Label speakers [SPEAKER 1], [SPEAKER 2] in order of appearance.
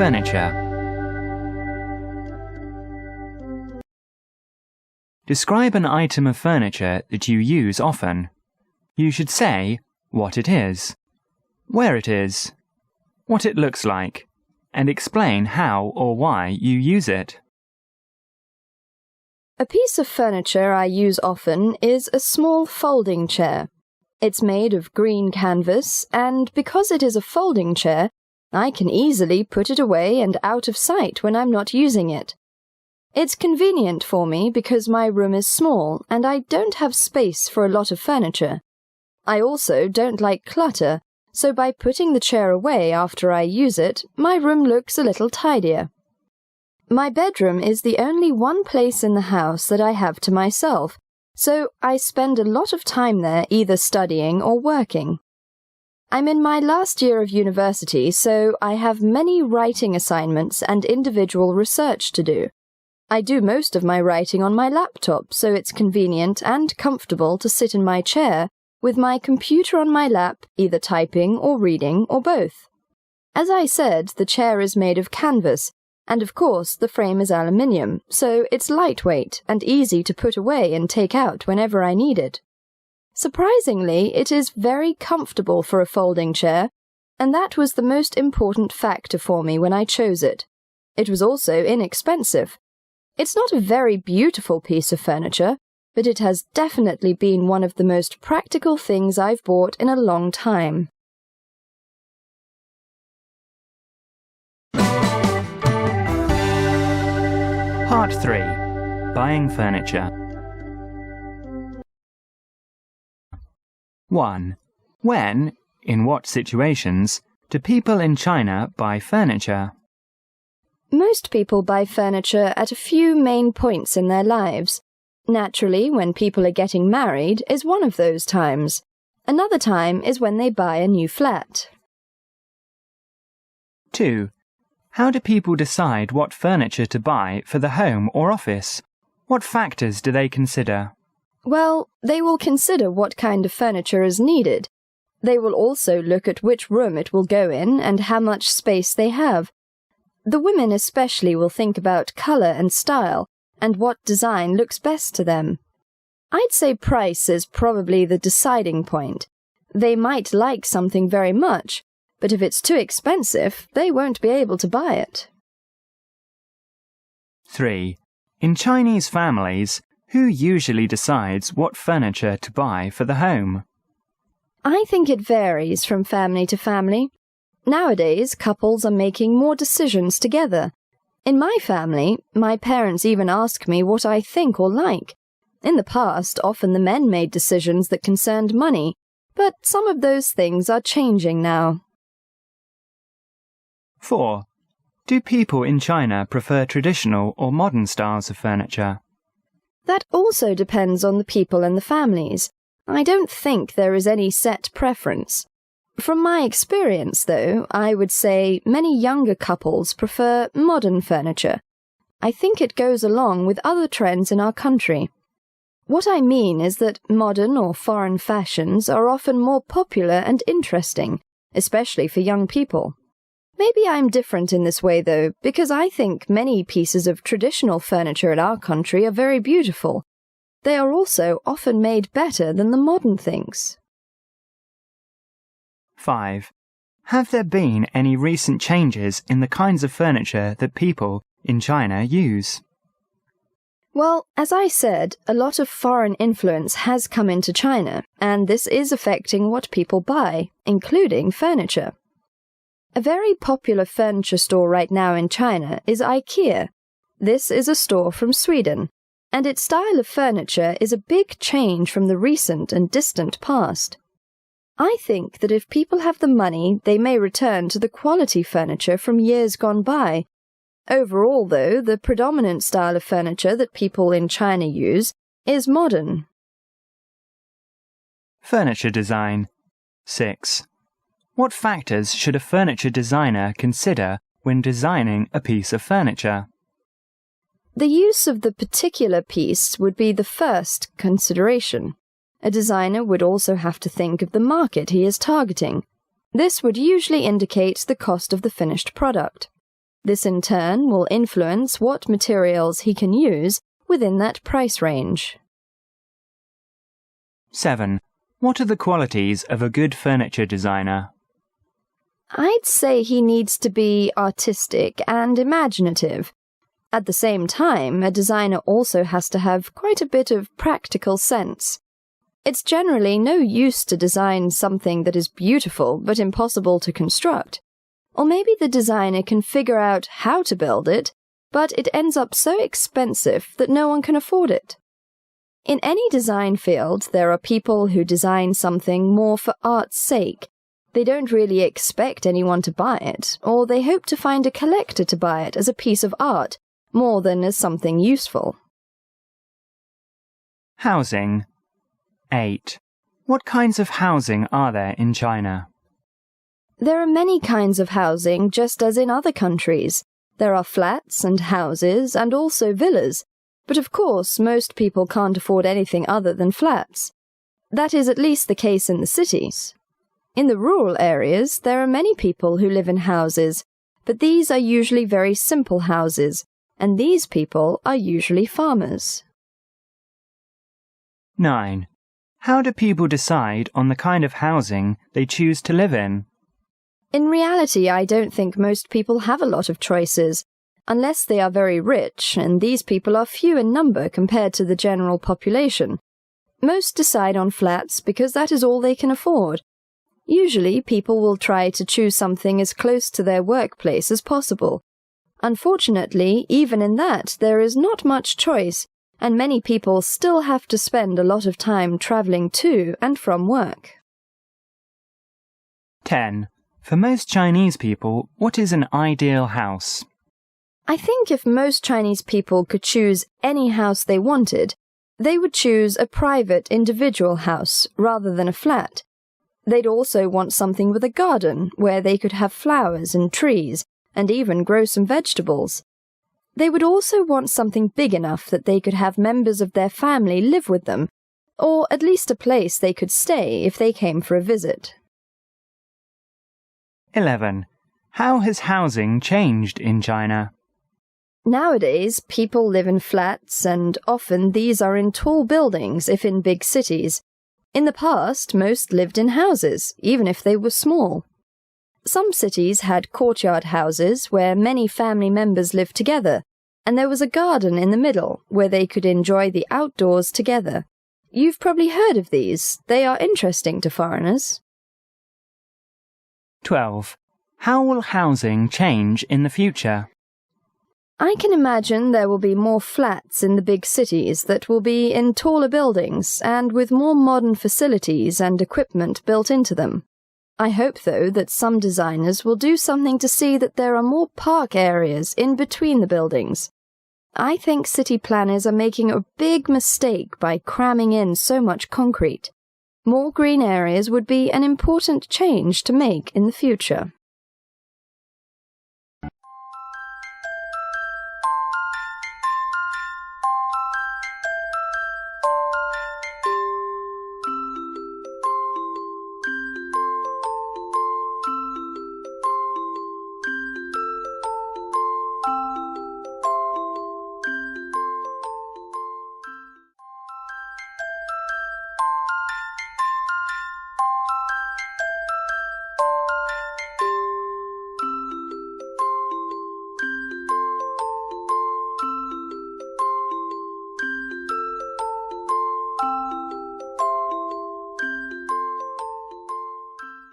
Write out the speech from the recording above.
[SPEAKER 1] furniture. Describe an item of furniture that you use often. You should say what it is, where it is, what it looks like, and explain how or why you use it.
[SPEAKER 2] A piece of furniture I use often is a small folding chair. It's made of green canvas, and because it is a folding chair, I can easily put it away and out of sight when I'm not using it. It's convenient for me because my room is small and I don't have space for a lot of furniture. I also don't like clutter, so by putting the chair away after I use it, my room looks a little tidier. My bedroom is the only one place in the house that I have to myself, so I spend a lot of time there either studying or working. I'm in my last year of university, so I have many writing assignments and individual research to do. I do most of my writing on my laptop, so it's convenient and comfortable to sit in my chair with my computer on my lap, either typing or reading or both. As I said, the chair is made of canvas, and of course the frame is aluminium, so it's lightweight and easy to put away and take out whenever I need it. Surprisingly, it is very comfortable for a folding chair, and that was the most important factor for me when I chose it. It was also inexpensive. It's not a very beautiful piece of furniture, but it has definitely been one of the most practical things I've bought in a long time.
[SPEAKER 1] Part 3. Buying furniture. 1. When, in what situations, do people in China buy furniture?
[SPEAKER 2] Most people buy furniture at a few main points in their lives. Naturally, when people are getting married is one of those times. Another time is when they buy a new flat.
[SPEAKER 1] 2. How do people decide what furniture to buy for the home or office? What factors do they consider?
[SPEAKER 2] Well, they will consider what kind of furniture is needed. They will also look at which room it will go in and how much space they have. The women especially will think about color and style, and what design looks best to them. I'd say price is probably the deciding point. They might like something very much, but if it's too expensive, they won't be able to buy it.
[SPEAKER 1] 3. In Chinese families, who usually decides what furniture to buy for the home?
[SPEAKER 2] I think it varies from family to family. Nowadays, couples are making more decisions together. In my family, my parents even ask me what I think or like. In the past, often the men made decisions that concerned money, but some of those things are changing now.
[SPEAKER 1] 4. Do people in China prefer traditional or modern styles of furniture?
[SPEAKER 2] That also depends on the people and the families. I don't think there is any set preference. From my experience, though, I would say many younger couples prefer modern furniture. I think it goes along with other trends in our country. What I mean is that modern or foreign fashions are often more popular and interesting, especially for young people. Maybe I'm different in this way, though, because I think many pieces of traditional furniture in our country are very beautiful. They are also often made better than the modern things.
[SPEAKER 1] 5. Have there been any recent changes in the kinds of furniture that people in China use?
[SPEAKER 2] Well, as I said, a lot of foreign influence has come into China, and this is affecting what people buy, including furniture. A very popular furniture store right now in China is IKEA. This is a store from Sweden, and its style of furniture is a big change from the recent and distant past. I think that if people have the money, they may return to the quality furniture from years gone by. Overall, though, the predominant style of furniture that people in China use is modern.
[SPEAKER 1] Furniture design. 6. What factors should a furniture designer consider when designing a piece of furniture?
[SPEAKER 2] The use of the particular piece would be the first consideration. A designer would also have to think of the market he is targeting. This would usually indicate the cost of the finished product. This in turn will influence what materials he can use within that price range.
[SPEAKER 1] 7. What are the qualities of a good furniture designer?
[SPEAKER 2] I'd say he needs to be artistic and imaginative. At the same time, a designer also has to have quite a bit of practical sense. It's generally no use to design something that is beautiful but impossible to construct. Or maybe the designer can figure out how to build it, but it ends up so expensive that no one can afford it. In any design field, there are people who design something more for art's sake. They don't really expect anyone to buy it, or they hope to find a collector to buy it as a piece of art, more than as something useful.
[SPEAKER 1] Housing. 8. What kinds of housing are there in China?
[SPEAKER 2] There are many kinds of housing, just as in other countries. There are flats and houses and also villas, but of course most people can't afford anything other than flats. That is at least the case in the cities. In the rural areas, there are many people who live in houses, but these are usually very simple houses, and these people are usually farmers.
[SPEAKER 1] 9. How do people decide on the kind of housing they choose to live in?
[SPEAKER 2] In reality, I don't think most people have a lot of choices, unless they are very rich, and these people are few in number compared to the general population. Most decide on flats because that is all they can afford. Usually, people will try to choose something as close to their workplace as possible. Unfortunately, even in that, there is not much choice, and many people still have to spend a lot of time traveling to and from work.
[SPEAKER 1] 10. For most Chinese people, what is an ideal house?
[SPEAKER 2] I think if most Chinese people could choose any house they wanted, they would choose a private individual house rather than a flat. They'd also want something with a garden where they could have flowers and trees and even grow some vegetables. They would also want something big enough that they could have members of their family live with them, or at least a place they could stay if they came for a visit.
[SPEAKER 1] 11. How has housing changed in China?
[SPEAKER 2] Nowadays, people live in flats, and often these are in tall buildings if in big cities. In the past, most lived in houses, even if they were small. Some cities had courtyard houses where many family members lived together, and there was a garden in the middle where they could enjoy the outdoors together. You've probably heard of these. They are interesting to foreigners.
[SPEAKER 1] 12. How will housing change in the future?
[SPEAKER 2] I can imagine there will be more flats in the big cities that will be in taller buildings and with more modern facilities and equipment built into them. I hope, though, that some designers will do something to see that there are more park areas in between the buildings. I think city planners are making a big mistake by cramming in so much concrete. More green areas would be an important change to make in the future.